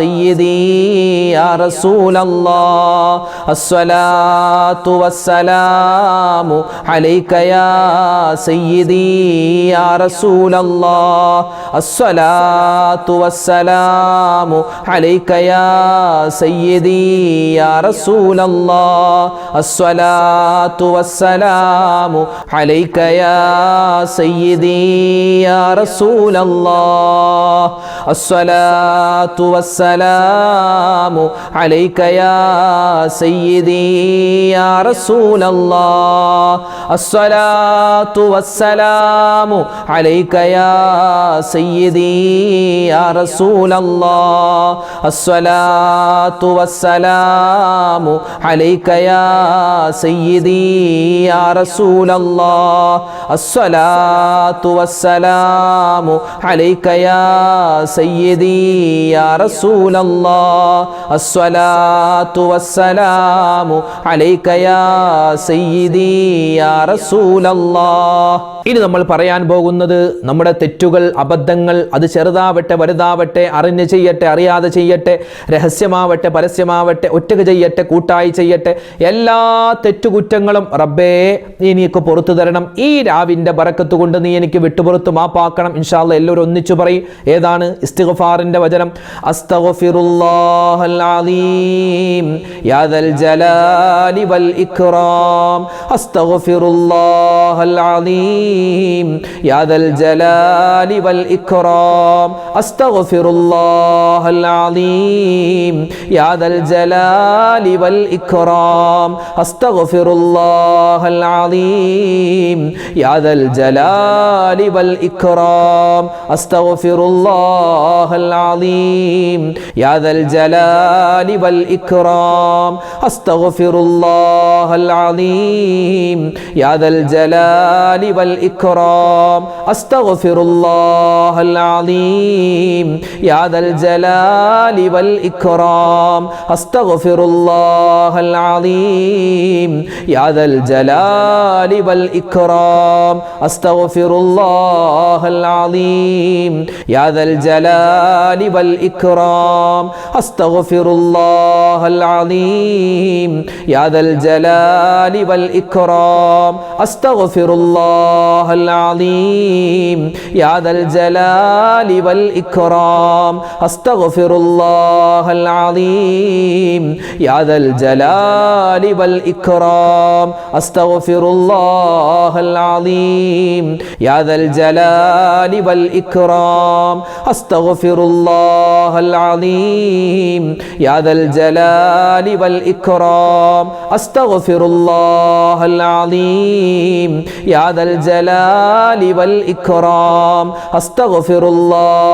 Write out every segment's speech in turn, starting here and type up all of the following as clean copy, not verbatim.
സയ്യിദി യാ റസൂലല്ലാഹ് അസ്സലാത്തു വസ്സലാമു അലൈക യാ സയ്യിദി യാ റസൂലല്ലാഹ് അസ്സലാത്തു വസ്സലാമു അലൈക യാ സയ്യിദി യാ റസൂലല്ലാഹ് അസ്സലാത്തു വസ്സലാമു അലൈക യാ സയ്യിദി യാ റസൂലല്ലാഹ് അസ്സലാത്തു വസ്സലാമു അലൈക യാ സയ്യിദി യാ റസൂലല്ലാഹ് അസ്സലാത്തു വസ്സലാമു അലൈക യാ സയ്യിദി യാ റസൂലല്ലാഹ് അസ്സലാത്തു വസ്സലാമു അലൈക യാ സയ്യിദി യാ റസൂലല്ലാഹ് അസ്സലാത്തു വസ്സലാമു അലൈക യാ സയ്യിദി യാ റസൂലല്ലാഹ് അസ്സലാത്തു വസ്സലാമു അലൈക യാ സയ്യിദി യാ റസൂലല്ലാഹ്. ഇനി നമ്മൾ പറയാൻ പോകുന്നത് നമ്മുടെ തെറ്റുകൾ, അബദ്ധങ്ങൾ, അത് ചെറുതാവട്ടെ വലുതാവട്ടെ, അറിഞ്ഞ് ചെയ്യട്ടെ അറിയാതെ ചെയ്യട്ടെ, രഹസ്യമാവട്ടെ പരസ്യമാവട്ടെ, ഒറ്റക്ക് ചെയ്യട്ടെ കൂട്ടായി ചെയ്യട്ടെ, എല്ലാ തെറ്റുകുറ്റങ്ങളും റബ്ബേ നീ എനിക്ക് പുറത്തു തരണം. ഈ രാവിന്റെ ബറക്കത്ത് കൊണ്ട് നീ എനിക്ക് വിട്ടുപുറത്ത് മാപ്പാക്കണം. ഇൻഷാ അല്ലാഹ് എല്ലാവരും ഒന്നിച്ചു പറയും. ഏതാണ് ഇസ്തിഗ്ഫാറിന്റെ വചനം? അസ്തഗ്ഫിറുല്ലാഹൽ അലീം യാ ദൽ ജലാലി വൽ ഇക്റാം അസ്തഗ്ഫിറുല്ലാഹൽ അലീം യാ ദൽ ജലാലി വൽ ഇക്റാം അസ്തഗ്ഫിറുല്ലാഹൽ അലീം യാ ദൽ ജലാലി വൽ ഇക്റാം അസ്തഗ്ഫിറുല്ലാഹൽ അലീം യാ ദൽ ജലാലി വൽ ഇക്റാം അസ്തഗ്ഫിറുല്ലാഹൽ അലീം യാ ദൽ ജലാലി വൽ ഇക്റാം അസ്തഗ്ഫിറുല്ലാഹൽ അലീം യാ ദൽ ജലാലി വൽ ഇക്റാം അസ്തഗ്ഫിറുല്ലാഹൽ അലീം യാ ദൽ ജലാലി വൽ ഇക്റാം അസ്തഗ്ഫിറുല്ലാഹൽ അലീം യാ ദൽ ജലാലി വൽ ഇക്റാം അസ്തഗ്ഫിറുല്ലാഹൽ അലീം യാ ദൽ ജലാലി വൽ ഇക്റാം അസ്തഗ്ഫിറുല്ലാഹൽ അലീം യാ ദൽ ജലാലി വൽ ഇക്റാം അസ്തഗ്ഫിറുല്ലാഹൽ അലീം യാ ദൽ ജലാലി വൽ ഇക്റാം അസ്തഗ്ഫിറുല്ലാഹൽ അലീം യാ ദൽ ജലാലി വൽ ഇക്റാം അസ്തഗ്ഫിറുല്ലാഹൽ അലീം യാ ദൽ ജലാലി വൽ ഇക്റാം അസ്തഗ്ഫിറുല്ലാഹൽ അലീം യാ ദൽ ജലാലി വൽ ഇക്റാം അസ്തഗ്ഫിറുല്ലാഹൽ അലീം യാ ദൽ ജലാലി വൽ ഇക്റാം അസ്തഗ്ഫിറുല്ലാഹൽ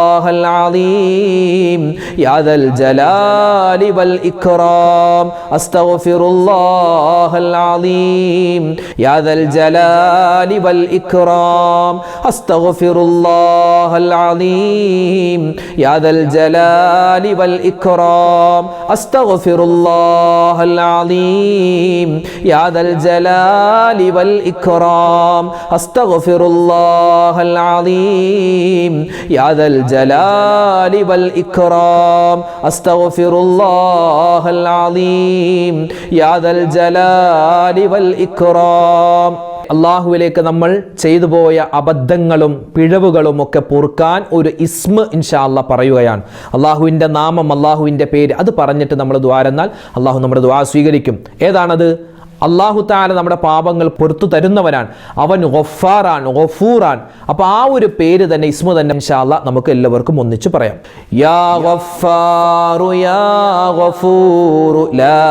അലീം യാ ദൽ ജലാലി വൽ ഇക്റാം അസ്തഗ്ഫിറുല്ലാഹൽ അലീം യാ ദൽ ജലാലി വൽ ഇക്റാം അസ്തഗ്ഫിറുല്ലാഹൽ അലീം യാ ദൽ ജലാലി വൽ ഇക്റാം അസ്തഗ്ഫിറുല്ലാഹൽ അലീം യാ ദൽ ജലാലി വൽ ഇക്റാം അസ്തഗ്ഫിറുല്ലാഹൽ അലീം യാ ദൽ ജലാലി വൽ ഇക്റാം അസ്തഗ്ഫിറുല്ലാഹൽ അലീം യാ ദൽ ജലാലി വൽ ഇക്റാം. അള്ളാഹുവിലേക്ക് നമ്മൾ ചെയ്തു പോയ അബദ്ധങ്ങളും പിഴവുകളും ഒക്കെ പൊറുക്കാൻ ഒരു ഇസ്മ ഇൻഷാ അല്ലാഹ് പറയുകയാണ്. അള്ളാഹുവിൻ്റെ നാമം, അള്ളാഹുവിൻ്റെ പേര്, അത് പറഞ്ഞിട്ട് നമ്മൾ ദുആ എന്നാൽ അള്ളാഹു നമ്മുടെ ദുആ സ്വീകരിക്കും. ഏതാണത്? അല്ലാഹു തആല നമ്മുടെ പാപങ്ങൾ പുറത്തു തരുന്നവനാണ്. അവൻ ഗഫാറാൻ, ഗഫൂറാൻ. അപ്പോൾ ആ ഒരു പേര് തന്നെ, ഇസ്മു തന്നെ ഇൻഷാ അല്ലാഹ് നമുക്ക് എല്ലാവർക്കും ഒന്നിച്ച് പറയാം. യാ ഗഫാറു യാ ഗഫൂറു ലാ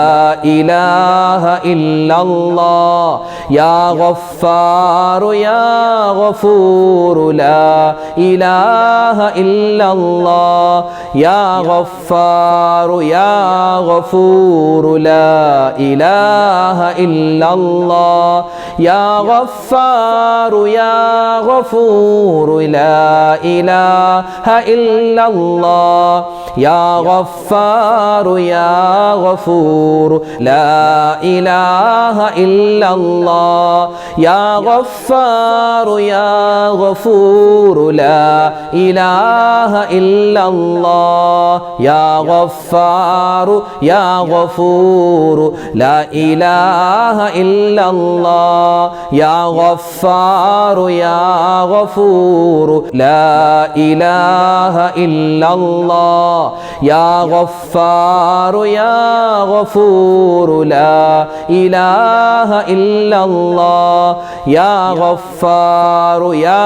ഇലാഹ ഇല്ലല്ലാഹ് യാ ഗഫാറു യാ ഗഫൂറു ലാ ഇലാഹ ഇല്ലല്ലാഹ് യാ ഗഫാറു യാ ഗഫൂറു ലാ ഇലാഹ إلا الله يا غفار يا غفور لا إله إلا الله يا غفار يا غفور لا إله إلا الله يا غفار يا غفور لا إله إلا الله يا غفار يا غفور لا إله إلا الله يا غفار يا غفور لا إله إلا الله يا غفار يا غفور لا إله إلا الله يا غفار يا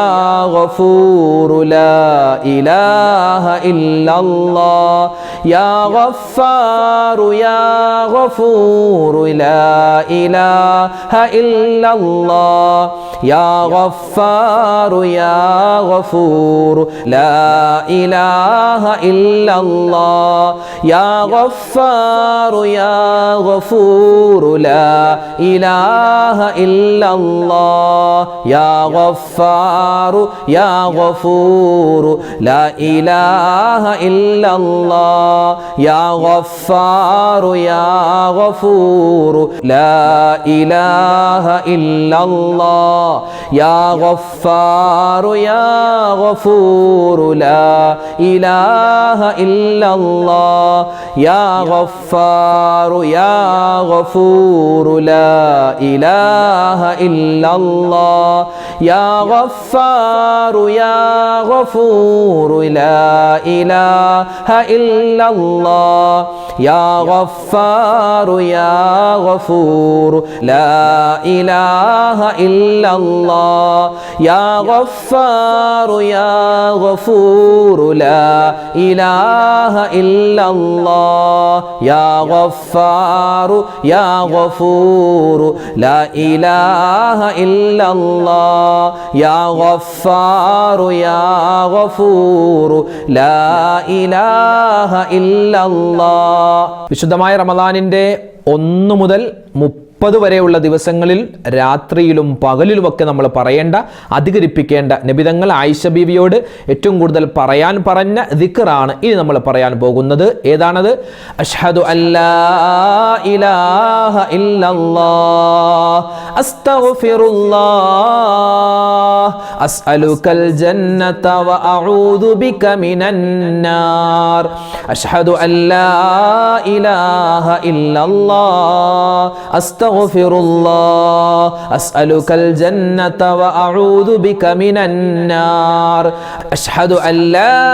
غفور لا إله إلا الله يا غفار يا غفور لا إله إلا الله يا غفار يا غفور لا إله إلا الله يا غفار يا غفور لا إله إلا الله يا غفار يا غفور لا إله إلا الله يا غفار يا غفور لا إله إلا الله يا غفار يا غفور لا إله إلا الله يا غفار يا غفور لا إله إلا الله يا غفار يا غفور لا إله إلا الله يا غفار يا غفور لا إله إلا الله يا غفار يا غفور لا إله إلا الله يا غفار يا غفور لا إله إلا الله يا غفار يا غفور لا إله إلا الله. വിശുദ്ധമായ റമദാനിന്റെ 1 മുതൽ 30 വരെയുള്ള ദിവസങ്ങളിൽ രാത്രിയിലും പകലിലുമൊക്കെ നമ്മൾ പറയേണ്ട, അധികരിപ്പിക്കേണ്ട നബിതങ്ങൾ ആയിഷ ബീവിയോട് ഏറ്റവും കൂടുതൽ പറയാൻ പറഞ്ഞ ദിക്റാണ് ഇനി നമ്മൾ പറയാൻ പോകുന്നത്. ഏതാണത്? അഷ്ഹദു അല്ലാ ഇലാഹ ഇല്ലല്ലാഹ് അസ്തഗ്ഫിറുല്ലാഹ് അസ്അലുകൽ ജന്നത വ അഊദു ബിക മിനന്നാർ അഷ്ഹദു അല്ലാ ഇലാഹ ഇല്ലല്ലാഹ് أستغفر الله أسألك الجنة وأعوذ بك من النار أشهد أن لا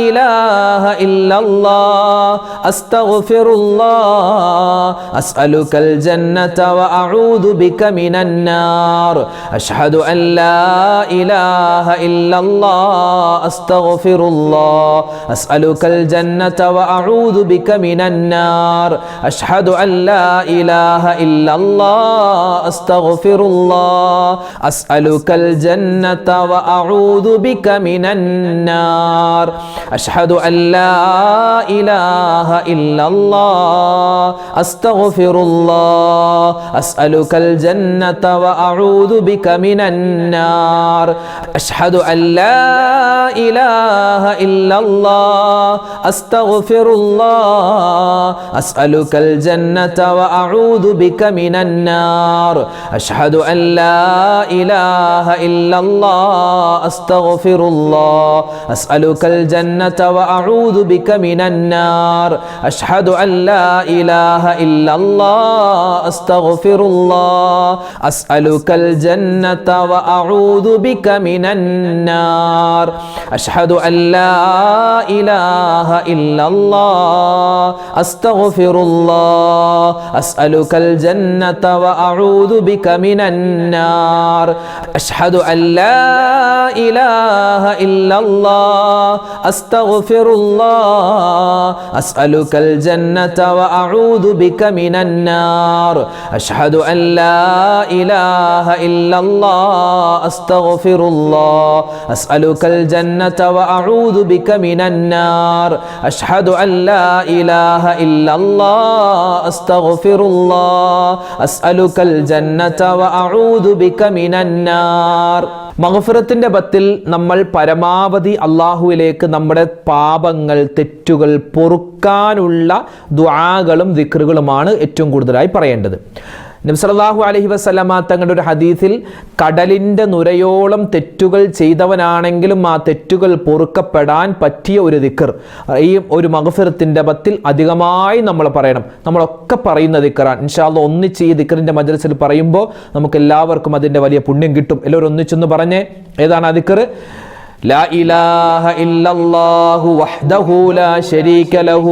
إله إلا الله أستغفر الله أسألك الجنة وأعوذ بك من النار أشهد أن لا إله إلا الله أستغفر الله أسألك الجنة وأعوذ بك من النار أشهد أن لا إله إلا الله أستغفر الله أسألك الجنة وأعوذ بك من النار أشهد أن لا إله إلا الله أستغفر الله أسألك الجنة وأعوذ بك من النار أشهد أن لا إله إلا الله أستغفر الله أسألك الجنة وأعوذ بك من النار أشهد أن لا إله إلا الله أستغفر الله أسألك الجنة وأعوذ بك من النار أشهد أن لا إله إلا الله أستغفر الله أسألك الجنة وأعوذ بك من النار أشهد أن لا إله إلا الله أستغفر الله أسألك الجنة وأعوذ بك من النار أشهد أن لا إله إلا الله أستغفر الله أسألك الجنة وأعوذ بك من النار أشهد أن لا إله إلا الله أستغفر الله أسألك الجنة وأعوذ بك من النار أشهد أن لا إله إلا الله أستغفر الله അസ്അലുകൽ ജന്നത വഅഊദു ബിക മിനന്നാർ. മഗ്ഫിറത്തിന്റെ ബത്തിൽ നമ്മൾ പരമാവധി അള്ളാഹുവിലേക്ക് നമ്മുടെ പാപങ്ങൾ, തെറ്റുകൾ പൊറുക്കാനുള്ള ദുആകളും ദിക്റുകളുമാണ് ഏറ്റവും കൂടുതലായി പറയേണ്ടത്. നബി സല്ലല്ലാഹു അലൈഹി വസല്ലമ തങ്ങളുടെ ഒരു ഹദീസിൽ കടലിൻ്റെ നുരയോളം തെറ്റുകൾ ചെയ്തവനാണെങ്കിലും ആ തെറ്റുകൾ പൊറുക്കപ്പെടാൻ പറ്റിയ ഒരു ദിക്ർ ഈ ഒരു മഗ്ഫിറത്തിൻ്റെ ബത്തിൽ അധികമായി നമ്മൾ പറയണം. നമ്മളൊക്കെ പറയുന്ന ദിക്റാണ്. ഇൻഷാ അല്ലാഹ് ഒന്നിച്ച് ഈ ദിക്റിൻ്റെ മജ്‌ലിസിൽ പറയുമ്പോൾ നമുക്ക് എല്ലാവർക്കും അതിൻ്റെ വലിയ പുണ്യം കിട്ടും. എല്ലാവരും ഒന്നിച്ചൊന്ന് പറഞ്ഞേ, ഏതാണ് ആ ദിക്ർ? لا إله إلا الله وحده لا شريك له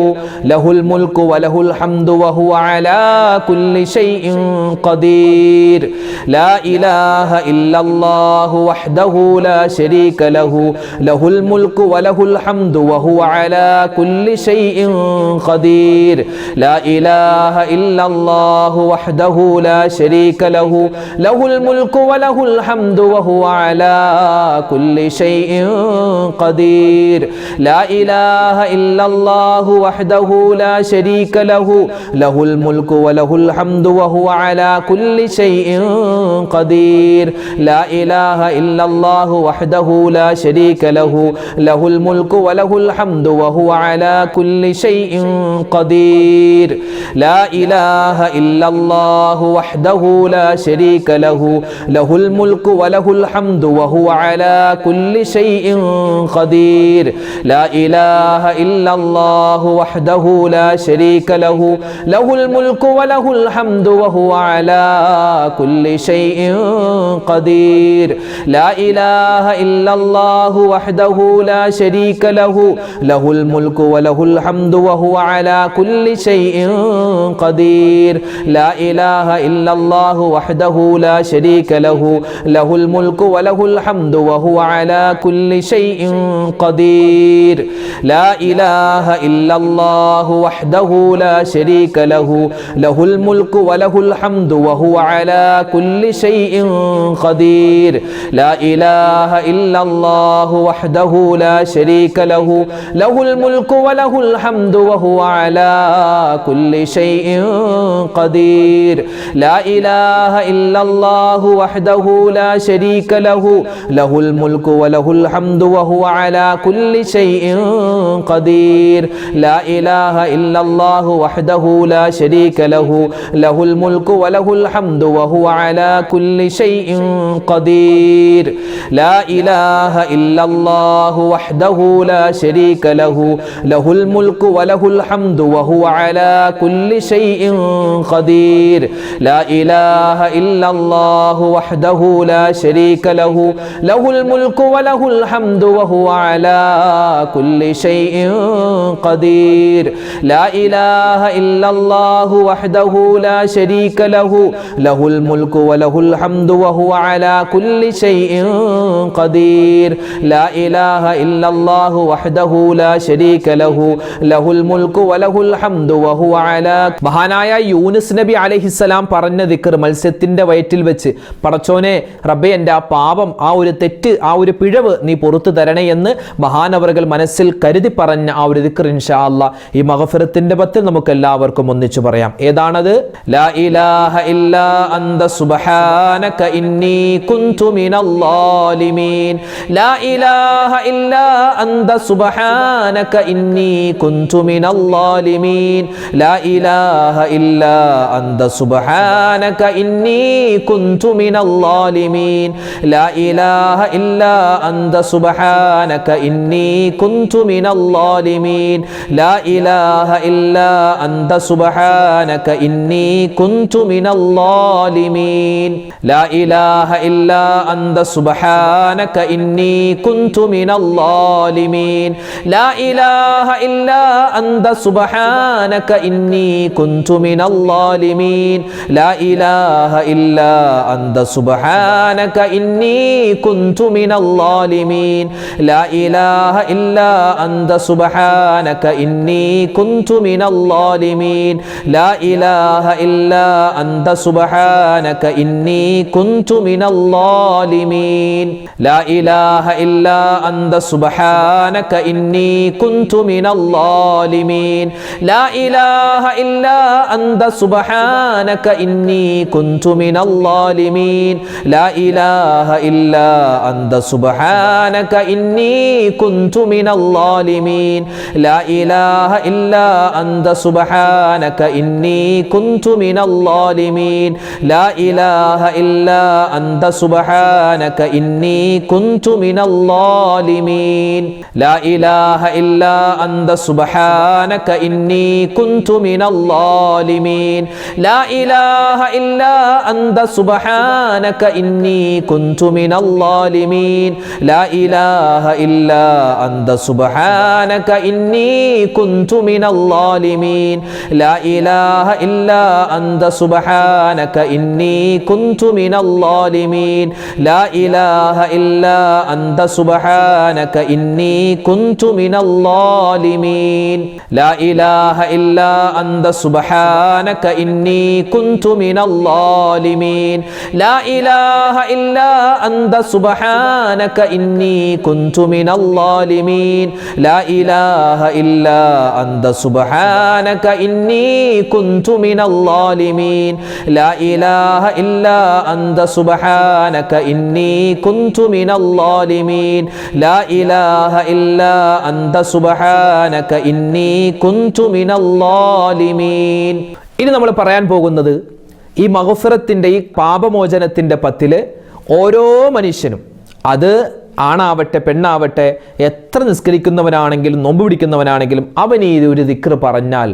له الملك وله الحمد وهو على كل شيء قدير. لا إله إلا الله وحده لا شريك له له الملك وله الحمد وهو على كل شيء قدير. لا إله إلا الله وحده لا شريك له له الملك وله الحمد وهو على كل شيء قدير. لا إله إلا الله وحده لا شريك له له الملك وله الحمد وهو على كل شيء قدير. لا إله إلا الله وحده لا شريك له له الملك وله الحمد وهو على كل شيء قدير. لا إله إلا الله وحده لا شريك له له الملك وله الحمد وهو على كل شيء قدير. لا إله إلا الله وحده لا شريك له له الملك وله الحمد وهو على كل شيء قدير. لا إله إلا الله وحده لا شريك له له الملك وله الحمد وهو على كل شيء قدير. لا إله إلا الله وحده لا شريك له له الملك وله الحمد وهو على كل شيء قدير. لا إله إلا الله وحده لا شريك له له الملك وله الحمد وهو على كل شيء قدير. لا إله إلا الله وحده لا شريك له له الملك وله الحمد وهو على كل شيء قدير. لا إله إلا الله وحده لا شريك له له الملك وله الحمد وهو على كل شيء قدير. لا إله إلا الله وحده لا شريك له له الملك وله الحمد وهو على كل شيء قدير. لا إله إلا الله وحده لا شريك له له الملك وله الحمد وهو على كل شيء قدير. لا إله إلا الله وحده لا شريك له له الملك وله الحمد وهو على كل شيء قدير. لا إله إلا الله وحده لا شريك له له الملك وله الحمد وهو على كل شيء قدير. لا إله إلا الله وحده لا شريك له له الملك وله الحمد وهو على. മഹാനായ യൂനുസ് നബി അലൈഹിസ്സലാം പറഞ്ഞ ദിക്ർ മത്സ്യത്തിന്റെ വയറ്റിൽ വെച്ച്, പടച്ചോനെ റബ്ബേ, എൻ്റെ ആ പാപം, ആ ഒരു തെറ്റ്, ആ ഒരു പിഴവ് നീ പുറത്തു തരണേ എന്ന് മഹാനവറുകൾ മനസ്സിൽ കരുതി പറഞ്ഞ ആ ഒരു ദിക്ർ ഇൻഷാ അല്ലാഹ് ഈ മഗ്ഫിറത്തിന്റെ ബത്തിൽ നമുക്ക് എല്ലാവർക്കും ഒന്നിച്ചു പറയാം. ഏതാണത്? ലാ ഇലാഹ ഇല്ലാ അന്ത സുബ്ഹാനക ഇന്നി കുന്തു മിനൽ ളാലിമീൻ. ലാ ഇലാഹ ഇല്ലാ അന്ത സുബ്ഹാനക ഇന്നി കുന്തു മിനൽ ളാലിമീൻ. ലാ ഇലാഹ ഇല്ലാ അന്ത സുബ്ഹാനക ഇന്നി കുന്തു മിനൽ ളാലിമീൻ. ലാ ഇലാഹ ഇല്ലാ അന്ത സുബ്ഹാനക ഇന്നി കുന്തു മിനൽ ളാലിമീൻ. ലാ ഇലാഹ ഇല്ലാ അന്ത സുബ്ഹാനക ഇന്നി കുന്തു മിനൽ ളാലിമീൻ. ലാ ഇലാഹ ഇല്ലാ അന്ത സുബ്ഹാനക ഇന്നി കുന്തു മിനൽ ളാലിമീൻ. ലാ ഇലാഹ ഇല്ലാ അന്ത സുബ്ഹാനക ഇന്നി കുന്തു മിനൽ ളാലിമീൻ. ലാ ഇലാഹ ഇല്ലാ അന്ത സുബ്ഹാനക ഇന്നി കുന്തു മിനൽ ളാലിമീൻ. الظالمين لا إله إلا أنت سبحانك إني كنت من الظالمين لا إله إلا أنت سبحانك إني كنت من الظالمين لا إله إلا أنت سبحانك إني كنت من الظالمين لا إله إلا أنت سبحانك إني كنت من الظالمين لا إله إلا أنت سبحانك إني كنت من الظالمين لا إله إلا أنت سبحانك إني كنت من الظالمين لا إله إلا أنت سبحانك إني كنت من الظالمين لا إله إلا أنت سبحانك إني كنت من الظالمين لا إله إلا أنت سبحانك إني كنت من الظالمين لا إله إلا أنت سبحانك إني كنت من الظالمين لا إله إلا أنت سبحانك إني كنت من الظالمين لا إله إلا أنت سبحانك إني كنت من الظالمين لا إله إلا أنت سبحانك إني كنت من الظالمين لا إله إلا أنت سبحانك إني كنت من الظالمين لا إله إلا أنت سبحانك إني كنت من الظالمين لا إله إلا أنت سبحانك إني كنت من الظالمين لا إله إلا أنت سبحانك إني كنت من الظالمين ഇനി നമ്മൾ പറയാൻ പോകുന്നത് ഈ മഗ്ഫിറത്തിൻ്റെ ഈ പാപമോചനത്തിൻ്റെ പത്തിൽ ഓരോ മനുഷ്യനും, അത് ആണാവട്ടെ പെണ്ണാവട്ടെ, എത്ര നിസ്കരിക്കുന്നവനാണെങ്കിലും നോമ്പ് പിടിക്കുന്നവനാണെങ്കിലും അവൻ ഈ ഒരു ദിക്ർ പറഞ്ഞാൽ,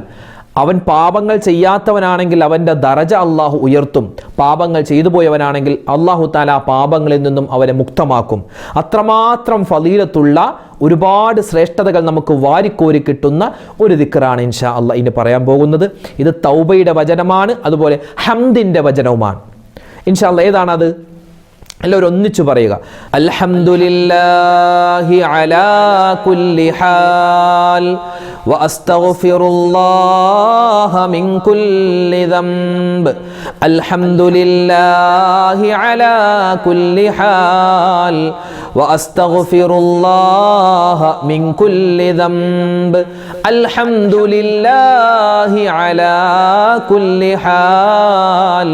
അവൻ പാപങ്ങൾ ചെയ്യാത്തവനാണെങ്കിൽ അവൻ്റെ ദറജ അള്ളാഹു ഉയർത്തും. പാപങ്ങൾ ചെയ്തു പോയവനാണെങ്കിൽ അള്ളാഹു താല ആ പാപങ്ങളിൽ നിന്നും അവനെ മുക്തമാക്കും. അത്രമാത്രം ഫളീലത്തുള്ള ഒരുപാട് ശ്രേഷ്ഠതകൾ നമുക്ക് വാരിക്കോരി കിട്ടുന്ന ഒരു ദിക്റാണ് ഇൻഷാ അള്ളാഹ് ഇനി പറയാൻ പോകുന്നത്. ഇത് തൗബയുടെ വചനമാണ്, അതുപോലെ ഹംദിൻ്റെ വചനവുമാണ്. ഇൻഷാ അള്ളാഹ് ഏതാണത്? എല്ലാവരും ഒന്നിച്ചു പറയുക. അൽഹംദുലില്ലാഹി അലാ കുല്ലി ഹാൽ വഅസ്തഗ്ഫിറുല്ലാഹ മിൻ കുല്ലി ദംബ്. അൽഹംദുലില്ലാഹി അലാ കുല്ലി ഹാൽ വഅസ്തഗ്ഫിറുല്ലാഹ മിൻ കുല്ലി ദംബ്. അൽഹംദുലില്ലാഹി അലാ കുല്ലി ഹാൽ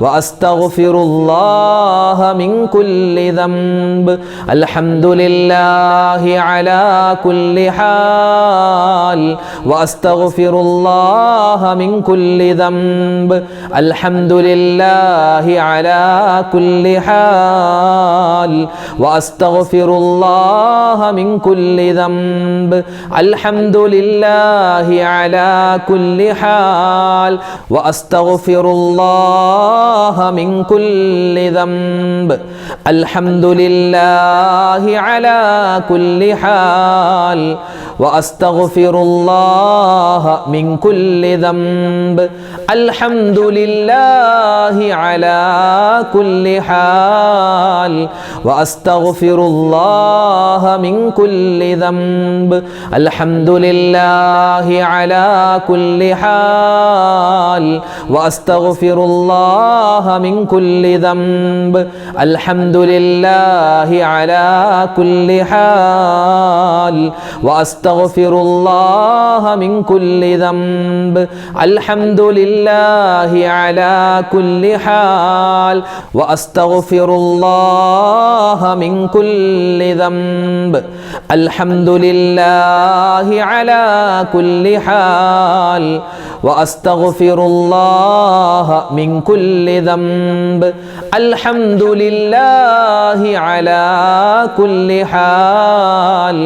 വഅസ്തഗ്ഫിറുല്ലാഹ മിൻ കുല്ലി ദംബ്. അൽഹംദുലില്ലാഹി അലാ കുല്ലി ഹാൽ വഅസ്തഗ്ഫിറുല്ലാഹ മിൻ കുല്ലി ദംബ്. അൽഹംദുലില്ലാഹി അലാ കുല്ലി ഹാൽ വഅസ്തഗ്ഫിറുല്ലാഹ മിൻ കുല്ലി ദംബ്. അൽഹംദുലില്ലാഹി അലാ കുല്ലി ഹാൽ വഅസ്തഗ്ഫിറുല്ലാഹ മിൻ കുല്ലി ദംബ്. അൽഹംദുലില്ലാഹി അലാ കുല്ലി ഹാൽ വഅസ്തഗ്ഫിറുല്ലാഹ മിൻ കുല്ലി ദംബ്. അൽഹംദുലില്ലാഹി അലാ കുല്ലി ഹാൽ വഅസ്തഗ്ഫിറുല്ലാഹ മിൻ കുല്ലി ദംബ്. അൽഹംദുലില്ലാഹി അലാ കുല്ലി ഹാൽ വഅസ്തഗ്ഫിറുല്ലാഹ മിൻ കുല്ലി ദംബ്. അൽഹംദുലില്ലാഹി അലാ കുല്ലി ഹാൽ വഅസ്തഗ്ഫിറുല്ലാഹ മിൻ കുല്ലി ദംബ്. അൽഹംദുലില്ലാഹി അലാ കുല്ലി ഹാൽ വഅസ്തഗ്ഫിറുല്ലാഹ മിൻ കുല്ലി ദംബ്. അൽഹംദുലില്ലാഹി അലാ കുല്ലി ഹാൽ വഅസ്തഗ്ഫിറുല്ലാഹ മിൻ കുല്ലി ദംബ്. അൽഹംദുലില്ലാഹി അലാ കുല്ലി ഹാൽ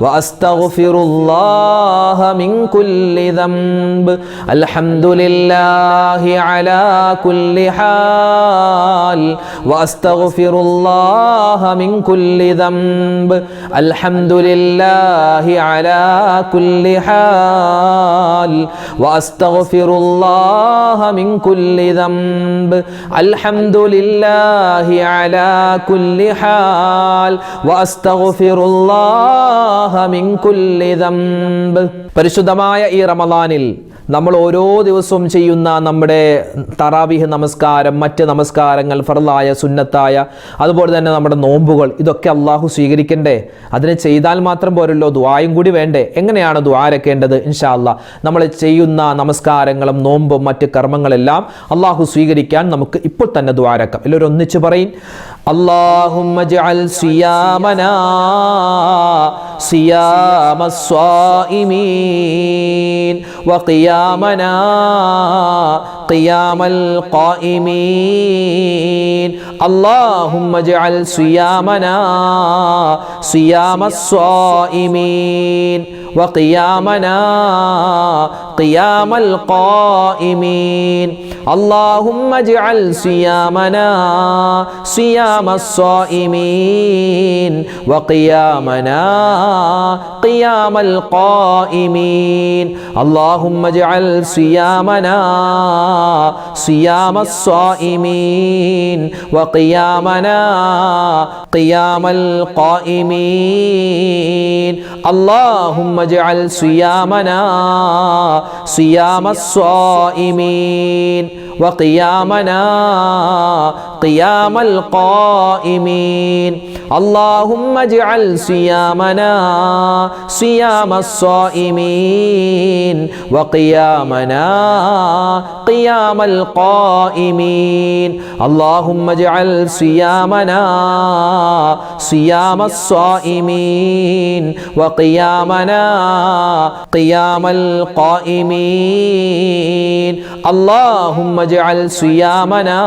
വഅസ്തഗ്ഫിറുല്ലാഹ മിൻ കുല്ലി ദംബ്. അൽഹംദുലില്ലാഹി അലാ കുല്ലി ഹാൽ വഅസ്തഗ്ഫിറുല്ലാഹ മിൻ കുല്ലി ദംബ്. അൽഹംദുലില്ലാഹി അലാ കുല്ലി ഹാൽ വഅസ്തഗ്ഫിറുല്ലാഹ അസ്തഗ്ഫിറുല്ലാഹ മിൻ കുല്ലി ദംബ് അൽഹംദുലില്ലാഹി അലാ കുല്ലി ഹാൽ വഅസ്തഗ്ഫിറുല്ലാഹ മിൻ കുല്ലി ദംബ്. പരിശുദ്ധമായ ഈ റമളാനിൽ നമ്മൾ ഓരോ ദിവസവും ചെയ്യുന്ന നമ്മുടെ തറാവീഹ് നമസ്കാരം, മറ്റ് നമസ്കാരങ്ങൾ, ഫർളായ സുന്നത്തായ, അതുപോലെ തന്നെ നമ്മുടെ നോമ്പുകൾ, ഇതൊക്കെ അള്ളാഹു സ്വീകരിക്കണ്ടേ? അതിനെ ചെയ്താൽ മാത്രം പോരല്ലോ, ദുആയും കൂടി വേണ്ടേ? എങ്ങനെയാണ് ദുആ രക്കേണ്ടത്? ഇൻഷാ അല്ലാഹ് നമ്മൾ ചെയ്യുന്ന നമസ്കാരങ്ങളും നോമ്പും മറ്റ് കർമ്മങ്ങളെല്ലാം അള്ളാഹു സ്വീകരിക്കാൻ നമുക്ക് ഇപ്പോൾ തന്നെ ദുആ രക്കാം. എല്ലാവരും ഒന്നിച്ച് പറയും, അല്ലാഹുമ്മ ജഅൽ സിയാമനാ സിയാമസ് സ്വായിമീൻ വഖിയാമനാ ഖിയാമൽ ഖായിമീൻ. അല്ലാഹുമ്മ ജഅൽ സിയാമനാ സിയാമസ് സ്വായിമീൻ വഖിയാമനാ ഖിയാമൽ ഖായിമീൻ. اللهم اجعل صيامنا صيام الصائمين وقيامنا قيام القائمين. اللهم اجعل صيامنا صيام الصائمين وقيامنا قيام القائمين. اللهم اجعل صيامنا صيام الصائمين وقيامنا قيام القائمين. اللهم اجعل صيامنا صيام الصائمين وقيامنا قيام القائمين. اللهم اجعل صيامنا صيام الصائمين وقيامنا قيام القائمين. اللهم اجعل صيامنا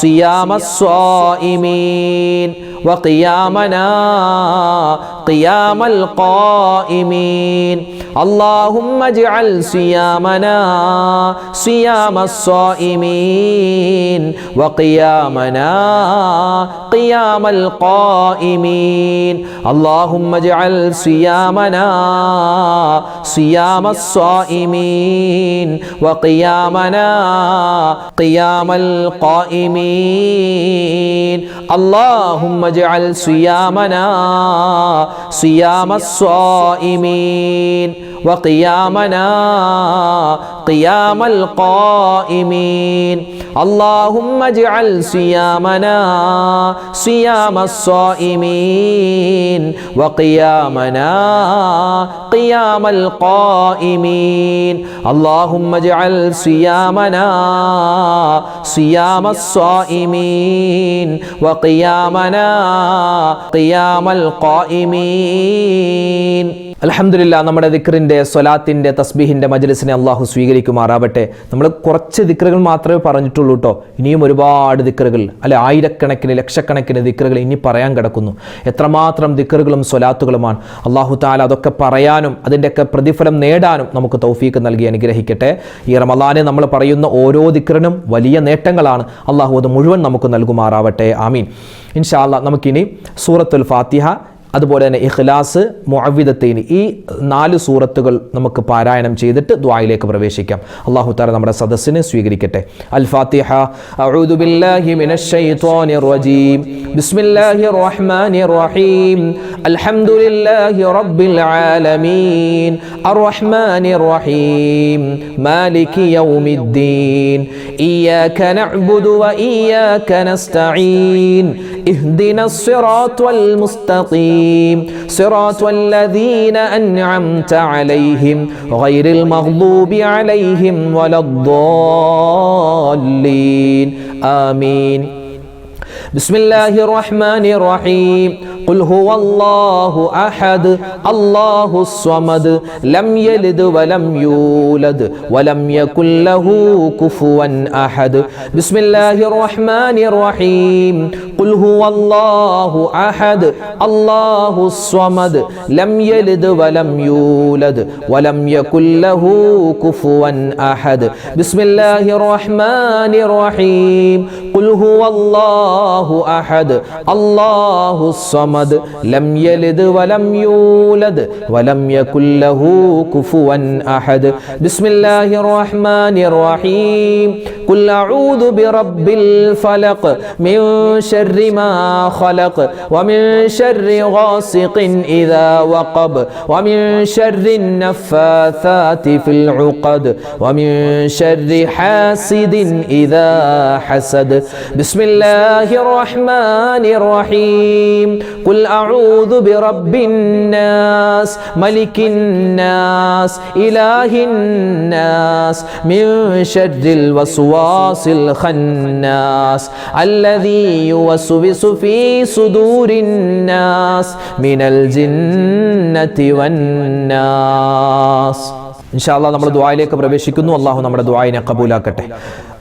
صيام الصائمين وقيامنا قيام القائمين. اللهم اجعل صيامنا صيام الصائمين وقيامنا قيام القائمين. اللهم اجعل صيامنا صيام الصائمين وقيامنا قيام القائمين. اللهم اجعل صيامنا صيام الصائمين وقيامنا قيام القائمين. اللهم اجعل صيامنا صيام الصائمين وقيامنا قيام القائمين. اللهم اجعل صيامنا صيام الصائمين وقيامنا قيام القائمين. അൽഹംദുലില്ലാ, നമ്മുടെ ദിക്റിൻ്റെ, സ്വലാത്തിൻ്റെ, തസ്ബീഹിൻ്റെ മജ്ലിസിനെ അള്ളാഹു സ്വീകരിക്കുമാറാവട്ടെ. നമ്മൾ കുറച്ച് ദിക്റുകൾ മാത്രമേ പറഞ്ഞിട്ടുള്ളൂ കേട്ടോ. ഇനിയും ഒരുപാട് ദിക്റുകൾ, അല്ലെ, ആയിരക്കണക്കിന് ലക്ഷക്കണക്കിന് ദിക്റുകൾ ഇനി പറയാൻ കിടക്കുന്നു. എത്രമാത്രം ദിക്റുകളും സ്വലാത്തുകളുമാണ്. അള്ളാഹു തആല അതൊക്കെ പറയാനും അതിൻ്റെയൊക്കെ പ്രതിഫലം നേടാനും നമുക്ക് തൗഫീക്ക് നൽകി അനുഗ്രഹിക്കട്ടെ. ഈ റമളാനിൽ നമ്മൾ പറയുന്ന ഓരോ ദിക്റിനും വലിയ നേട്ടങ്ങളാണ്. അള്ളാഹു അത് മുഴുവൻ നമുക്ക് നൽകുമാറാവട്ടെ. ആമീൻ. ഇൻഷാ അല്ലാഹ് നമുക്കിനി സൂറത്തുൽ ഫാത്തിഹ, അതുപോലെ തന്നെ ഇഖ്ലാസ്, മുഅവ്വിദത്തൈൻ, ഈ 4 സൂറത്തുകൾ നമുക്ക് പാരായണം ചെയ്തിട്ട് ദുആയിലേക്ക് പ്രവേശിക്കാം. അല്ലാഹു തആല നമ്മുടെ സദസ്സിനെ സ്വീകരിക്കട്ടെ. അൽ ഫാത്തിഹ. അഊദു ബില്ലാഹി മിനശ് ശൈത്വാനിർ റജീം. ബിസ്മില്ലാഹിർ റഹ്മാനിർ റഹീം. അൽഹംദുലില്ലാഹി റബ്ബിൽ ആലമീൻ അർറഹ്മാനിർ റഹീം മാലികി യൗമിദ്ദീൻ ഇയ്യാക നഅ്ബുദു വ ഇയ്യാക നസ്തഈൻ ഇഹ്ദിനസ് സിറാത്തൽ മുസ്തഖീം صراط الذين أنعمت عليهم غير المغضوب عليهم ولا الضالين آمين. بسم الله الرحمن الرحيم. قل هو الله أحد الله الصمد لم يلد ولم يولد ولم يكن له كفوا أحد. بسم الله الرحمن الرحيم. ഖുൽ ഹുവല്ലാഹു അഹദ് അല്ലാഹുസ് സ്വമദ് ലം യലിദ് വലം യൂലദ് വലം യകുൽ ലഹു കുഫുവൻ അഹദ്. ബിസ്മില്ലാഹിർ റഹ്മാനിർ റഹീം. ഖുൽ ഹുവല്ലാഹു അഹദ് അല്ലാഹുസ് സ്വമദ് ലം യലിദ് വലം യൂലദ് വലം യകുൽ ലഹു കുഫുവൻ അഹദ്. ബിസ്മില്ലാഹിർ റഹ്മാനിർ റഹീം. ഖുൽ അഊദു ബിറബ്ബിൽ ഫലഖ് മിൻ ശർരി മാ ഖലഖ് വമിൻ ശർരി ഗാസിഖിൻ ഇദാ വഖബ് വമിൻ ശർരി നഫ്ഫാഥാതി ഫിൽ ഉഖദ് വമിൻ ശർരി ഹാസിദിൻ ഇദാ ഹസദ്. ബിസ്മില്ലാഹിർ റഹ്മാനിർ റഹീം. ഖുൽ അഊദു ബിറബ്ബിൻ നാസ് മലിക്കിൻ നാസ് ഇലാഹിൻ നാസ് മിൻ ശർരിൽ വസ്വാസിൽ ഖന്നാസ് അല്ലദീ യുവസ്വിസു ഫീ സുദൂരിൻ നാസ് മിനൽ ജിന്നതി വന്നാസ്. ഇൻഷാ അല്ലാഹ് നമ്മൾ ദുആയിലേക്ക് പ്രവേശിക്കുന്നു. അല്ലാഹു നമ്മുടെ ദുആയിനെ ഖബൂലാക്കട്ടെ.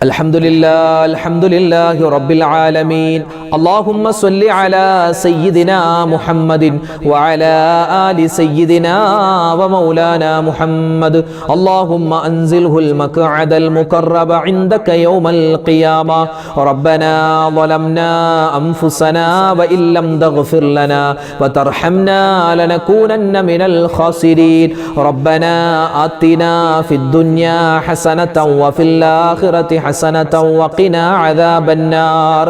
അൽഹംദുലില്ലാഹി റബ്ബിൽ ആലമീൻ. അല്ലാഹുമ്മ സ്വല്ലി അലാ സയ്യിദിനാ മുഹമ്മദിൻ വഅലാ ആലി സയ്യിദിനാ വമൗലാനാ മുഹമ്മദ്. അല്ലാഹുമ്മ അൻസിൽഹുൽ മഖഅദൽ മുഖറബ ഇൻദക യൗമൽ ഖിയാമ. റബ്ബനാ ളലംനാ അൻഫുസനാ വഇൻ ലം തഗ്ഫിർ ലനാ വതർഹംനാ ലനകൂനന്ന മിനൽ ഖാസിരീൻ. റബ്ബനാ ആതിനാ ഫിദ് ദുനിയാ ഹസനതൻ വഫിൽ ആഖിറതി حسنة وقنا عذاب النار.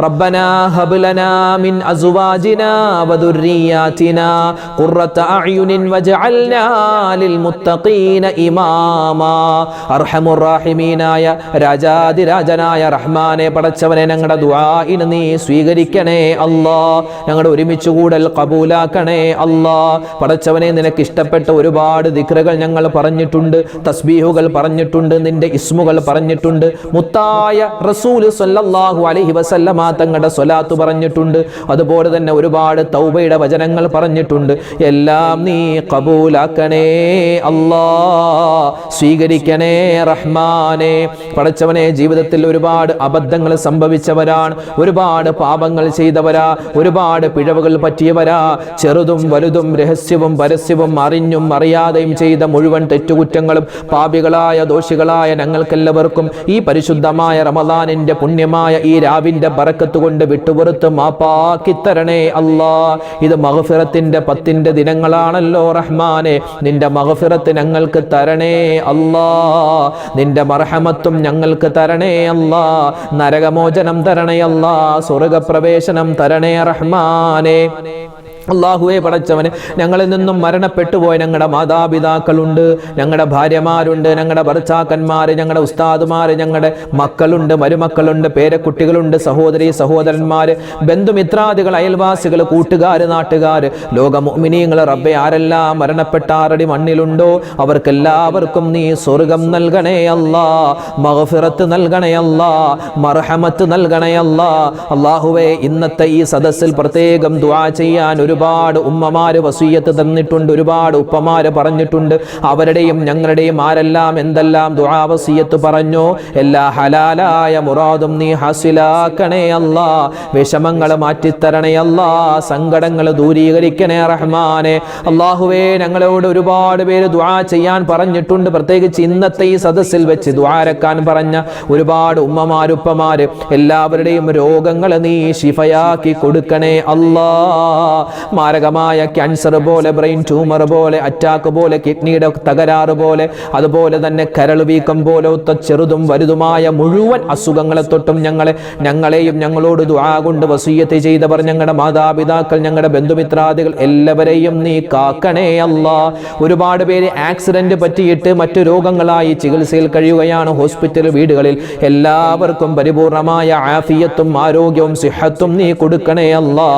ربنا هب لنا من أزواجنا وذرياتنا قرة أعين واجعلنا للمتقين إماما. أرحم الراحمين يا രാജാതി രാജനായ റഹ്മാനെ പടച്ചവനെ ഞങ്ങളുടെ ദുആഇനെ നീ സ്വീകരിക്കണേ അല്ലാ. ഞങ്ങളുടെ ഒരുമിച്ച് കൂടൽ ഖബൂലാക്കണേ അല്ലാ. പടച്ചവനെ നിനക്ക് ഇഷ്ടപ്പെട്ട ഒരുപാട് ദിക്റുകൾ ഞങ്ങൾ പറഞ്ഞിട്ടുണ്ട്, തസ്ബീഹുകൾ പറഞ്ഞിട്ടുണ്ട്, നിന്റെ ഇസ്മുകൾ പറഞ്ഞിട്ടുണ്ട്, മുത്തായ റസൂൽ സല്ലല്ലാഹു അലൈഹി വസല്ലമ തങ്ങളുടെ സ്വലാത്ത് പറഞ്ഞിട്ടുണ്ട്, അതുപോലെ തന്നെ ഒരുപാട് തൗബയുടെ വചനങ്ങൾ പറഞ്ഞിട്ടുണ്ട്. എല്ലാം നീ ഖബൂലാക്കണേ അല്ലാ, സ്വീകരിക്കണേ റഹ്മാനെ. പടച്ചവനെ, ജീവിതത്തിൽ ഒരുപാട് അബദ്ധങ്ങൾ സംഭവിച്ചവരാണ്, ഒരുപാട് പാപങ്ങൾ ചെയ്തവരാ, ഒരുപാട് പിഴവുകൾ പറ്റിയവരാ. ചെറുതും വലുതും രഹസ്യവും പരസ്യവും അറിഞ്ഞും അറിയാതെയും ചെയ്ത മുഴുവൻ തെറ്റുകുറ്റങ്ങളും പാപികളായ ദോഷികളായ ഞങ്ങൾക്കെല്ലാവർക്കും ഈ പരിശുദ്ധമായ റമദാനിന്റെ പുണ്യമായ ഈ രാവിന്റെ ബറക്കത്ത് കൊണ്ട് വിട്ടുപുറത്ത് മാപ്പാക്കി തരണേ അല്ലാ. ഇത് മഗ്ഫിറത്തിന്റെ 10 ദിനങ്ങളാണല്ലോ റഹ്മാനെ. നിന്റെ മഗ്ഫിറത്ത് ഞങ്ങൾക്ക് തരണേ അല്ലാ. നിന്റെ മർഹമത്തും ഞങ്ങൾക്ക് തരണേ അല്ലാ. നരകമോചനം തരണേ അല്ലാ. സ്വർഗപ്രവേശനം തരണേ റഹ്മാനെ. അല്ലാഹുവേ പടച്ചവനെ, ഞങ്ങളിൽ നിന്നും മരണപ്പെട്ടു പോയ ഞങ്ങളുടെ മാതാപിതാക്കളുണ്ട്, ഞങ്ങളുടെ ഭാര്യമാരുണ്ട്, ഞങ്ങളുടെ ഭർത്താക്കന്മാര്, ഞങ്ങളുടെ ഉസ്താദുമാര്, ഞങ്ങളുടെ മക്കളുണ്ട്, മരുമക്കളുണ്ട്, പേരക്കുട്ടികളുണ്ട്, സഹോദരി സഹോദരന്മാര്, ബന്ധുമിത്രാദികൾ, അയൽവാസികൾ, കൂട്ടുകാര്, നാട്ടുകാര്, ലോക മുഅ്മിനീങ്ങൾ, റബ്ബേ ആരെല്ലാം മരണപ്പെട്ടാറടി മണ്ണിലുണ്ടോ അവർക്കെല്ലാവർക്കും നീ സ്വർഗം നൽകണേ അല്ലാ, മഗ്ഫിറത്ത് നൽകണേ അല്ലാ, മർഹമത്ത് നൽകണേ അല്ലാ. അല്ലാഹുവേ, ഇന്നത്തെ ഈ സദസ്സിൽ പ്രത്യേകം ദുആ ചെയ്യാൻ ഒരുപാട് ഉമ്മമാര് വസിയ്യത്ത് തന്നിട്ടുണ്ട്, ഒരുപാട് ഉപ്പമാര് പറഞ്ഞിട്ടുണ്ട്. അവരുടെയും ഞങ്ങളുടെയും ആരെല്ലാം എന്തെല്ലാം ദുആ വസിയ്യത്ത് പറഞ്ഞോ എല്ലാ ഹലാലായ മുറാദും നീ ഹാസിലാക്കണേ അല്ലാ. വിഷമങ്ങൾ മാറ്റിത്തരണേ അല്ലാ. സങ്കടങ്ങൾ ദൂരീകരിക്കണേ റഹ്മാനെ. അല്ലാഹുവേ, ഞങ്ങളോട് ഒരുപാട് പേര് ദുആ ചെയ്യാൻ പറഞ്ഞിട്ടുണ്ട്. പ്രത്യേകിച്ച് ഇന്നത്തെ ഈ സദസ്സിൽ വെച്ച് ദുആരക്കാൻ പറഞ്ഞ ഒരുപാട് ഉമ്മമാരുപ്പമാര്, എല്ലാവരുടെയും രോഗങ്ങൾ നീ ശിഫയാക്കി കൊടുക്കണേ അല്ലാ. മാരകമായ ക്യാൻസർ പോലെ, ബ്രെയിൻ ട്യൂമർ പോലെ, അറ്റാക്ക് പോലെ, കിഡ്നിയുടെ തകരാറ് പോലെ, അതുപോലെ തന്നെ കരൾ വീക്കം പോലത്തെ ചെറുതും വലുതുമായ മുഴുവൻ അസുഖങ്ങളെ തൊട്ടും ഞങ്ങളെയും ഞങ്ങളോട് ദുആ കൊണ്ട് വസിയ്യത്ത് ചെയ്തവർ, ഞങ്ങളുടെ മാതാപിതാക്കൾ, ഞങ്ങളുടെ ബന്ധുമിത്രാദികൾ എല്ലാവരെയും നീ കാക്കണേ അല്ലാ. ഒരുപാട് പേര് ആക്സിഡന്റ് പറ്റിയിട്ട് മറ്റു രോഗങ്ങളായി ചികിത്സയിൽ കഴിയുകയാണ് ഹോസ്പിറ്റൽ വീടുകളിൽ. എല്ലാവർക്കും പരിപൂർണമായ ആഫിയത്തും ആരോഗ്യവും സിഹത്തും നീ കൊടുക്കണേ അല്ലാ.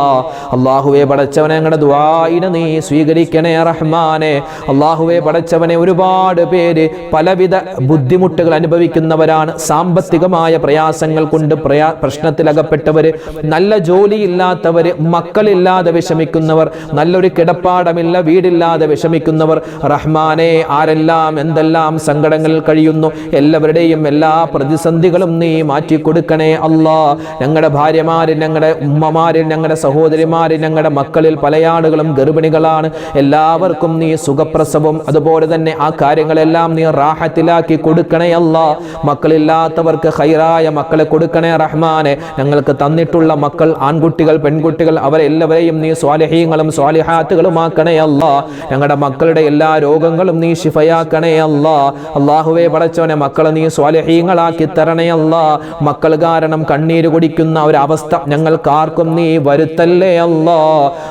അല്ലാഹുവേ പടച്ച പടച്ചവനെ ഞങ്ങളുടെ ദുആഇനെ നീ സ്വീകരിക്കണേ റഹ്മാനെ. അല്ലാഹുവേ പടച്ചവനെ ഒരുപാട് പേര് പലവിധ ബുദ്ധിമുട്ടുകൾ അനുഭവിക്കുന്നവരാണ്. സാമ്പത്തികമായ പ്രയാസങ്ങൾ കൊണ്ട് പ്രശ്നത്തിലകപ്പെട്ടവര്, നല്ല ജോലിയില്ലാത്തവര്, മക്കളില്ലാതെ വിഷമിക്കുന്നവർ, നല്ലൊരു കിടപ്പാടമില്ല വീടില്ലാതെ വിഷമിക്കുന്നവർ, റഹ്മാനെ ആരെല്ലാം എന്തെല്ലാം സങ്കടങ്ങളിൽ കഴിയുന്നു എല്ലാവരുടെയും എല്ലാ പ്രതിസന്ധികളും നീ മാറ്റിക്കൊടുക്കണേ അല്ലാ. ഞങ്ങളുടെ ഭാര്യമാര്, ഞങ്ങളുടെ ഉമ്മമാര്, ഞങ്ങളുടെ സഹോദരിമാര്, ഞങ്ങളുടെ മക്കളിൽ പല ആളുകളും ഗർഭിണികളാണ്. എല്ലാവർക്കും നീ സുഖപ്രസവം അതുപോലെ തന്നെ ആ കാര്യങ്ങളെല്ലാം നീ റാഹത്തിലാക്കി കൊടുക്കണേ അല്ലാ. മക്കളില്ലാത്തവർക്ക് ഖൈറായ മക്കളെ കൊടുക്കണേ റഹ്മാനെ. ഞങ്ങൾക്ക് തന്നിട്ടുള്ള മക്കൾ ആൺകുട്ടികൾ പെൺകുട്ടികൾ അവരെല്ലാവരെയും നീ സ്വാലിഹീങ്ങളും സ്വാലിഹാത്തുകളുമാക്കണേ അല്ലാ. ഞങ്ങളുടെ മക്കളുടെ എല്ലാ രോഗങ്ങളും നീ ശിഫയാക്കണേ അല്ലാ. അല്ലാഹുവേ പടച്ചവനെ മക്കളെ നീ സ്വാലിഹീങ്ങളാക്കി തരണേ അല്ലാ. മക്കൾ കാരണം കണ്ണീര് കുടിക്കുന്ന ഒരവസ്ഥ ഞങ്ങൾക്കാർക്കും നീ വരുത്തല്ലേ അല്ലാ.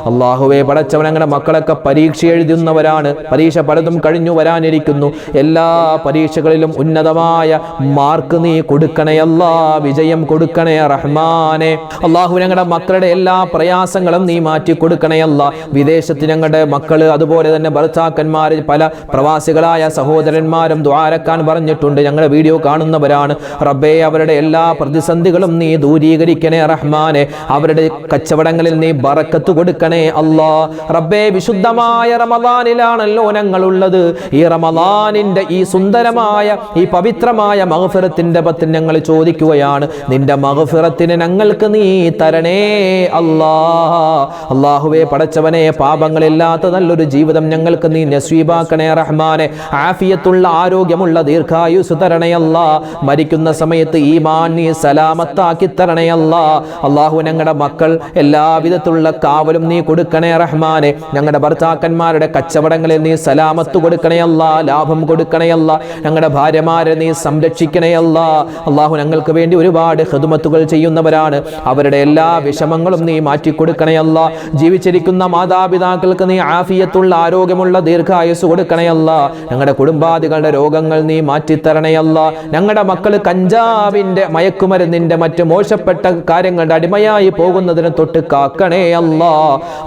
അല്ലാഹുവേ പടച്ചവൻ ഞങ്ങളുടെ മക്കളൊക്കെ പരീക്ഷ എഴുതുന്നവരാണ്. പരീക്ഷ പലതും കഴിഞ്ഞു വരാനിരിക്കുന്നു. എല്ലാ പരീക്ഷകളിലും ഉന്നതമായ മാർക്ക് നീ കൊടുക്കണേ അല്ലാ. വിജയം കൊടുക്കണേ റഹ്മാനെ. അല്ലാഹു ഞങ്ങളുടെ മക്കളുടെ എല്ലാ പ്രയാസങ്ങളും നീ മാറ്റി കൊടുക്കണേ അല്ലാ. വിദേശത്ത് ഞങ്ങളുടെ മക്കള് അതുപോലെ തന്നെ ഭർത്താക്കന്മാര് പല പ്രവാസികളായ സഹോദരന്മാരും ദുആരക്കാൻ പറഞ്ഞിട്ടുണ്ട്. ഞങ്ങളുടെ വീഡിയോ കാണുന്നവരാണ്. റബ്ബേ അവരുടെ എല്ലാ പ്രതിസന്ധികളും നീ ദൂരീകരിക്കണേ റഹ്മാനെ. അവരുടെ കച്ചവടങ്ങളിൽ നീ ബറക്കത്ത് കൊടുക്കണേ അല്ലാ. റബ്ബേ വിശുദ്ധമായ റമളാനിലാണല്ലോ ഞങ്ങളുള്ളത്. ഈ റമളാനിന്റെ ഈ സുന്ദരമായ ഈ പവിത്രമായ മഗ്ഫിറത്തിന്റെ പത്തിൽ ഞങ്ങൾ ചോദിക്കുകയാണ്, നിന്റെ മഗ്ഫിറത്തിന് ഞങ്ങൾക്ക് നീ തരണേ അല്ലാ. അല്ലാഹുവേ പടച്ചവനെ പാപങ്ങളില്ലാത്ത നല്ലൊരു ജീവിതം ഞങ്ങൾക്ക് നീ നസീബാക്കണേ റഹ്മാനെ. ആഫിയത്തുള്ള ആരോഗ്യമുള്ള ദീർഘായുസ് തരണേ അല്ലാ. മരിക്കുന്ന സമയത്ത് ഈമാൻ നീ സലാമത്താക്കി തരണേ അല്ലാ. അല്ലാഹു ഞങ്ങളുടെ മക്കൾ എല്ലാവിധത്തിലുള്ള കാവലും നീ കൊടുക്കണേ റഹ്മാനെ. ഞങ്ങളുടെ ഭർത്താക്കന്മാരുടെ കച്ചവടങ്ങളിൽ നീ സലാമത്ത് കൊടുക്കണേ അല്ലാ, ലാഭം കൊടുക്കണേ അല്ലാ. ഞങ്ങളുടെ ഭാര്യമാരെ നീ സംരക്ഷിക്കണേ അല്ലാ. അല്ലാഹു ഞങ്ങൾക്ക് വേണ്ടി ഒരുപാട് ഖിദ്മത്തുകൾ ചെയ്യുന്നവരാണ്. അവരുടെ എല്ലാ വിഷമങ്ങളും നീ മാറ്റിക്കൊടുക്കണേ അല്ലാ. ജീവിച്ചിരിക്കുന്ന മാതാപിതാക്കൾക്ക് നീ ആഫിയത്തുള്ള ആരോഗ്യമുള്ള ദീർഘായുസ് കൊടുക്കണേ അല്ലാ. ഞങ്ങളുടെ കുടുംബാദികളുടെ രോഗങ്ങൾ നീ മാറ്റിത്തരണേ അല്ലാ. ഞങ്ങളുടെ മക്കൾ കഞ്ചാവിന്റെ മയക്കുമരുന്നിന്റെ മറ്റ് മോശപ്പെട്ട കാര്യങ്ങളുടെ അടിമയായി പോകുന്നതിന് തൊട്ട് കാക്കണേ അല്ലാ.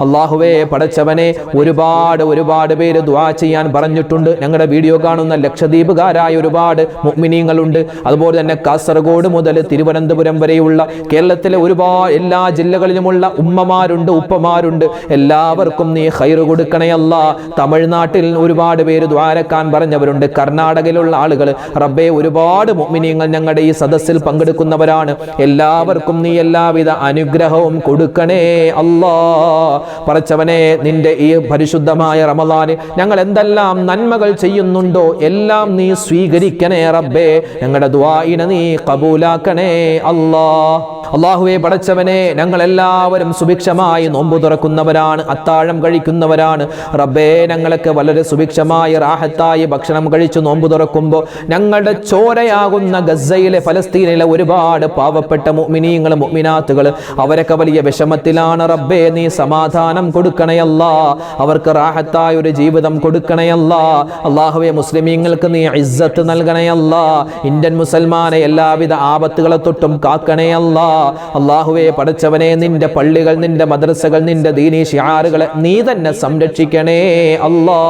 അല്ലാഹുവേ പടച്ചവനെ ഒരുപാട് പേര് ദുആ ചെയ്യാൻ പറഞ്ഞിട്ടുണ്ട്. ഞങ്ങളുടെ വീഡിയോ കാണുന്ന ലക്ഷദ്വീപുകാരായ ഒരുപാട് മുഅ്മിനീങ്ങളുണ്ട്. അതുപോലെ തന്നെ കാസർഗോഡ് മുതൽ തിരുവനന്തപുരം വരെയുള്ള കേരളത്തിലെ ഒരുപാട് എല്ലാ ജില്ലകളിലുമുള്ള ഉമ്മമാരുണ്ട്, ഉപ്പമാരുണ്ട്. എല്ലാവർക്കും നീ ഖൈർ കൊടുക്കണേ അല്ലാ. തമിഴ്നാട്ടിൽ ഒരുപാട് പേര് ദ്വാരക്കാൻ പറഞ്ഞവരുണ്ട്. കർണാടകയിലുള്ള ആളുകൾ റബ്ബേ ഒരുപാട് മുഅ്മിനീങ്ങൾ ഞങ്ങളുടെ ഈ സദസ്സിൽ പങ്കെടുക്കുന്നവരാണ്. എല്ലാവർക്കും നീ എല്ലാവിധ അനുഗ്രഹവും കൊടുക്കണേ അല്ലാ. പടച്ചവനെ നിന്റെ ഈ പരിശുദ്ധമായ റമളാൻ ഞങ്ങൾ എന്തെല്ലാം നന്മകൾ ചെയ്യുന്നുണ്ടോ എല്ലാം നീ സ്വീകരിക്കണേ റബ്ബേ. ഞങ്ങളുടെ ദുആഇനെ നീ ഖബൂലാക്കണേ അല്ലാ. അല്ലാഹുവേ പടച്ചവനെ ഞങ്ങൾ എല്ലാവരും സുഭിക്ഷമായി നോമ്പ് തുറക്കുന്നവരാണ്, അത്താഴം കഴിക്കുന്നവരാണ്. റബ്ബേ ഞങ്ങൾക്ക് വളരെ സുഭിക്ഷമായി റാഹത്തായി ഭക്ഷണം കഴിച്ചു നോമ്പ് തുറക്കുമ്പോൾ ഞങ്ങളുടെ ചോരയാകുന്ന ഗസയിലെ ഫലസ്തീനിലെ ഒരുപാട് പാവപ്പെട്ട മുഅ്മിനീങ്ങൾ മുഅ്മിനാത്തുകൾ അവരൊക്കെ വലിയ വിഷമത്തിലാണ്. റബ്ബേ നീ സമാധാനം കൊടുക്കണയല്ലാ, അവർക്ക് റാഹത്തായ ഒരു ജീവിതം കൊടുക്കണയല്ലാ. അല്ലാഹുവേ മുസ്ലിമീങ്ങൾക്ക് നീ ഇസ്സത്ത് നൽകണയല്ലാ. ഇന്ത്യൻ മുസൽമാനെ എല്ലാവിധ ആപത്തുകളെ തൊട്ടും കാക്കണയല്ലാ. അല്ലാഹുവേ പടച്ചവനെ നിന്റെ പള്ളികൾ, നിന്റെ മദ്രസകൾ, നിന്റെ ദീനീ ശിആറുകളെ നീ തന്നെ സംരക്ഷിക്കണേ അല്ലാ.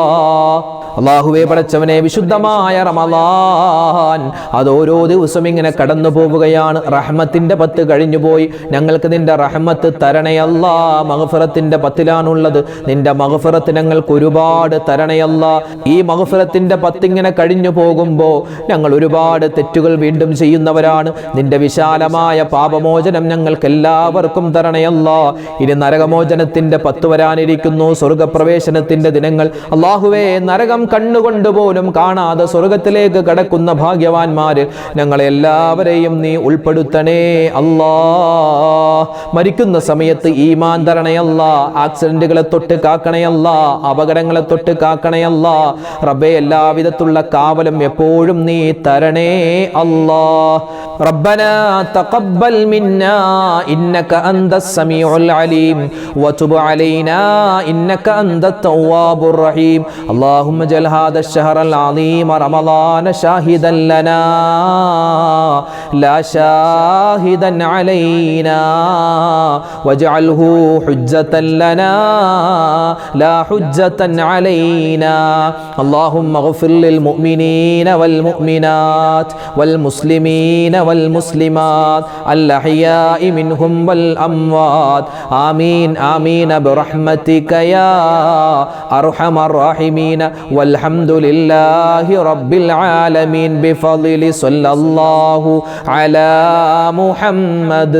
അല്ലാഹുവേ പടച്ചവനെ വിശുദ്ധമായ റമളാൻ അത് ഓരോ ദിവസം ഇങ്ങനെ കടന്നു പോവുകയാണ്. റഹ്മത്തിന്റെ 10 കഴിഞ്ഞുപോയി. ഞങ്ങൾക്ക് നിന്റെ റഹ്മത്ത് തരണയല്ലാ. മഗ്ഫിറത്തിന്റെ 10ലാണുള്ളത്. നിന്റെ മഗ്ഫിറത്ത് ഞങ്ങൾക്ക് ഒരുപാട് തരണയല്ലാ. ഈ മഗ്ഫിറത്തിന്റെ 10 ഇങ്ങനെ കഴിഞ്ഞു പോകുമ്പോൾ ഞങ്ങൾ ഒരുപാട് തെറ്റുകൾ വീണ്ടും ചെയ്യുന്നവരാണ്. നിന്റെ വിശാലമായ പാപമോചനം ഞങ്ങൾക്ക് എല്ലാവർക്കും തരണയല്ലാ. ഇനി നരകമോചനത്തിന്റെ 10 വരാനിരിക്കുന്നു, സ്വർഗപ്രവേശനത്തിന്റെ ദിനങ്ങൾ. അല്ലാഹുവേ നരകം കണ്ണുകൊണ്ട് പോലും കാണാതെ സ്വർഗത്തിലേക്ക് കടക്കുന്ന ഭാഗ്യവാന്മാര് ഞങ്ങളെല്ലാവരെയും നീ ഉൾപ്പെടുത്തണേ അല്ലാ. മരിക്കുന്ന സമയത്ത് ഈമാൻ തരണയല്ലാ. ആക്സിഡന്റുകളെ തൊട്ട് കാക്കണയല്ലാ, അപകടങ്ങളെ തൊട്ട് കാക്കണയല്ലാ. റബ്ബേ എല്ലാവിധത്തുള്ള കാവലും എപ്പോഴും നീ തരണേ അല്ലാ. റബ്ബനാ തഖബ്ബൽ മിന്നാ ഇന്നക അന്തസ് സമീഉൽ അലീം വതുബ് അലൈനാ ഇന്നക അന്തത് തവ്വാബുർ റഹീം. അല്ലാഹുമ്മ واجعل هذا الشهر العظيم رمضان شاهدا لنا لا شاهدا علينا واجعله حجة لنا لا حجة علينا اللهم اغفر للمؤمنين والمؤمنات والمسلمين والمسلمات الأحياء منهم والأموات آمين آمين برحمتك يا أرحم الراحمين والحمد لله رب العالمين بفضل صلى الله على محمد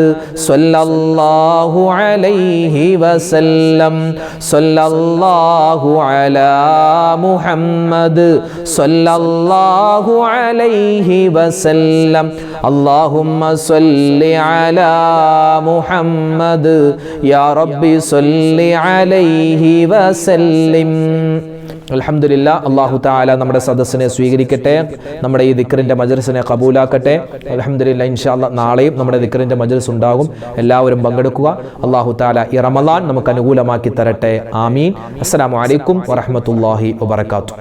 صلى الله عليه وسلم صلى الله على محمد صلى الله عليه وسلم اللهم صل على محمد يا ربي صل عليه وسلم അൽഹംദുലില്ലാ. അല്ലാഹു തആല നമ്മുടെ സദസ്സിനെ സ്വീകരിക്കട്ടെ, നമ്മുടെ ഈ ദിക്റിന്റെ മജ്‌ലിസിനെ ഖബൂലാക്കട്ടെ. അൽഹംദുലില്ലാ, ഇൻഷാ അല്ലാഹ് നാളെയും നമ്മുടെ ദിക്റിന്റെ മജ്‌ലിസ് ഉണ്ടാകും. എല്ലാവരും പങ്കെടുക്കുക. അല്ലാഹു തആല ഈ റമളാൻ നമുക്ക് അനുകൂലമാക്കി തരട്ടെ. ആമീൻ. അസ്സലാമു അലൈക്കും വറഹ്മത്തുള്ളാഹി വബറകാതുഹു.